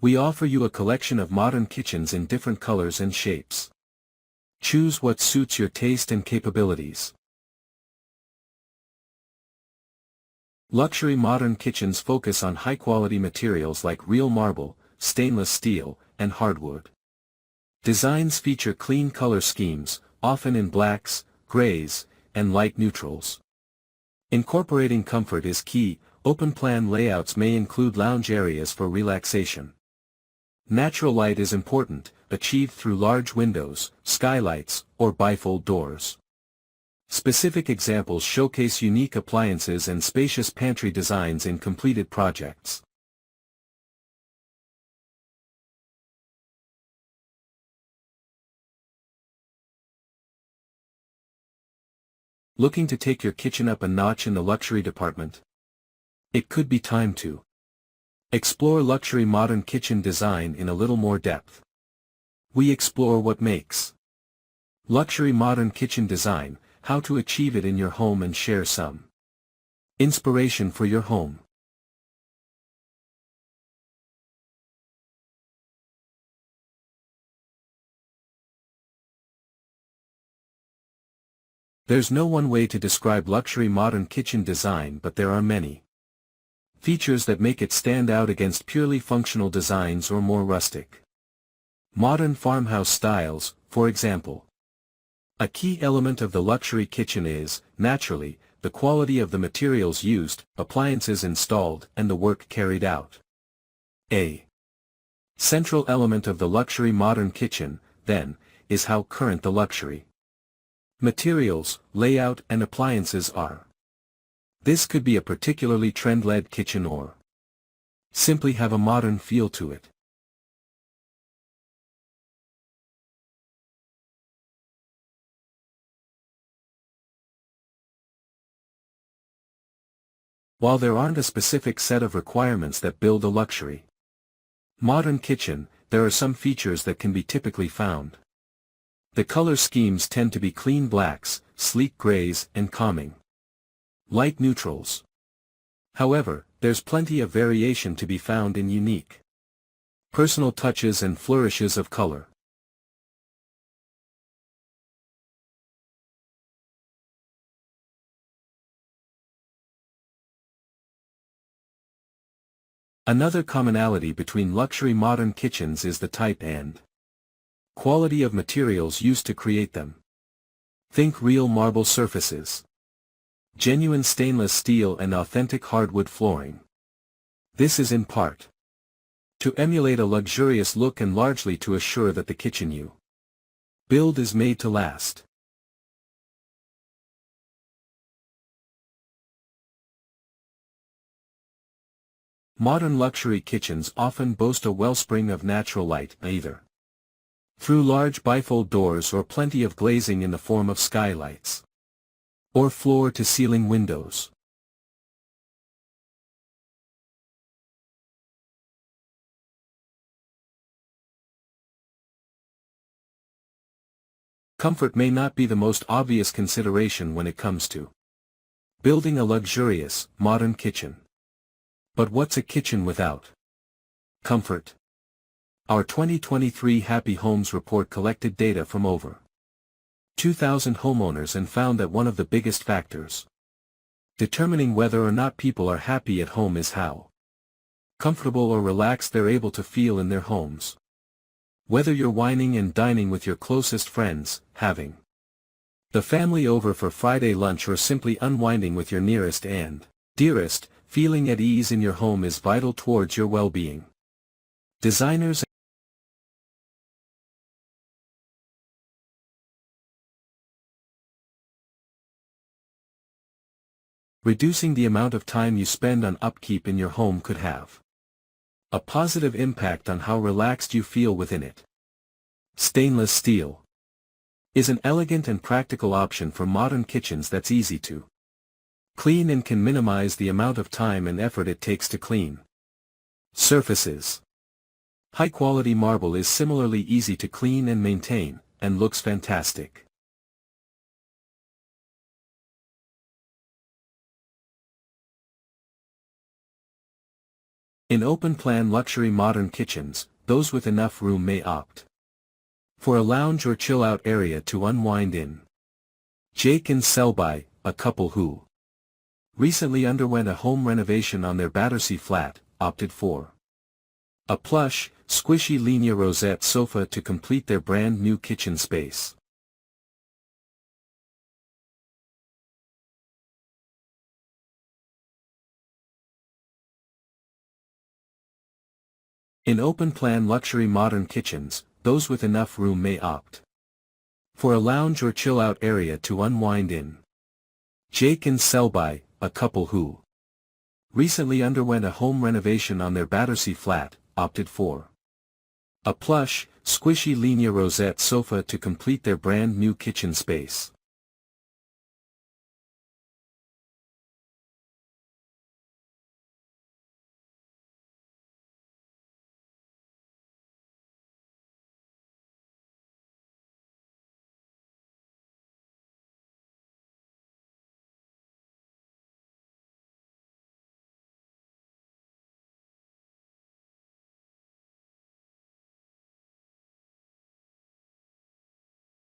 We offer you a collection of modern kitchens in different colors and shapes. Choose what suits your taste and capabilities. Luxury modern kitchens focus on high-quality materials like real marble, stainless steel, and hardwood. Designs feature clean color schemes, often in blacks, grays, and light neutrals. Incorporating comfort is key. Open-plan layouts may include lounge areas for relaxation. Natural light is important, achieved through large windows, skylights, or bifold doors. Specific examples showcase unique appliances and spacious pantry designs in completed projects. Looking to take your kitchen up a notch in the luxury department? It could be time to explore luxury modern kitchen design in a little more depth. We explore what makes luxury modern kitchen design, how to achieve it in your home, and share some inspiration for your home. There's no one way to describe luxury modern kitchen design, but there are many features that make it stand out against purely functional designs or more rustic modern farmhouse styles, for example. A key element of the luxury kitchen is, naturally, the quality of the materials used, appliances installed, and the work carried out. A central element of the luxury modern kitchen, then, is how current the luxury materials, layout, and appliances are. This could be a particularly trend-led kitchen or simply have a modern feel to it. While there aren't a specific set of requirements that build a luxury modern kitchen, there are some features that can be typically found. The color schemes tend to be clean blacks, sleek grays, and calming light neutrals. However, there's plenty of variation to be found in unique personal touches and flourishes of color. Another commonality between luxury modern kitchens is the type and quality of materials used to create them. Think real marble surfaces, genuine stainless steel, and authentic hardwood flooring. This is in part to emulate a luxurious look and largely to assure that the kitchen you build is made to last. Modern luxury kitchens often boast a wellspring of natural light, either through large bifold doors or plenty of glazing in the form of skylights or floor-to-ceiling windows. Comfort may not be the most obvious consideration when it comes to building a luxurious, modern kitchen. But what's a kitchen without comfort? Our 2023 Happy Homes Report collected data from over 2,000 homeowners and found that one of the biggest factors determining whether or not people are happy at home is how comfortable or relaxed they're able to feel in their homes. Whether you're wining and dining with your closest friends, having the family over for Friday lunch, or simply unwinding with your nearest and dearest, feeling at ease in your home is vital towards your well-being. Designers reducing the amount of time you spend on upkeep in your home could have a positive impact on how relaxed you feel within it. Stainless steel is an elegant and practical option for modern kitchens that's easy to clean and can minimize the amount of time and effort it takes to clean surfaces. High-quality marble is similarly easy to clean and maintain, and looks fantastic. In open-plan luxury modern kitchens, those with enough room may opt for a lounge or chill-out area to unwind in. Jake and Selby, a couple who recently underwent a home renovation on their Battersea flat, opted for a plush, squishy Linea Rosette sofa to complete their brand new kitchen space. In open-plan luxury modern kitchens, those with enough room may opt for a lounge or chill-out area to unwind in. Jake and Selby, a couple who recently underwent a home renovation on their Battersea flat, opted for a plush, squishy Linea Rosette sofa to complete their brand new kitchen space.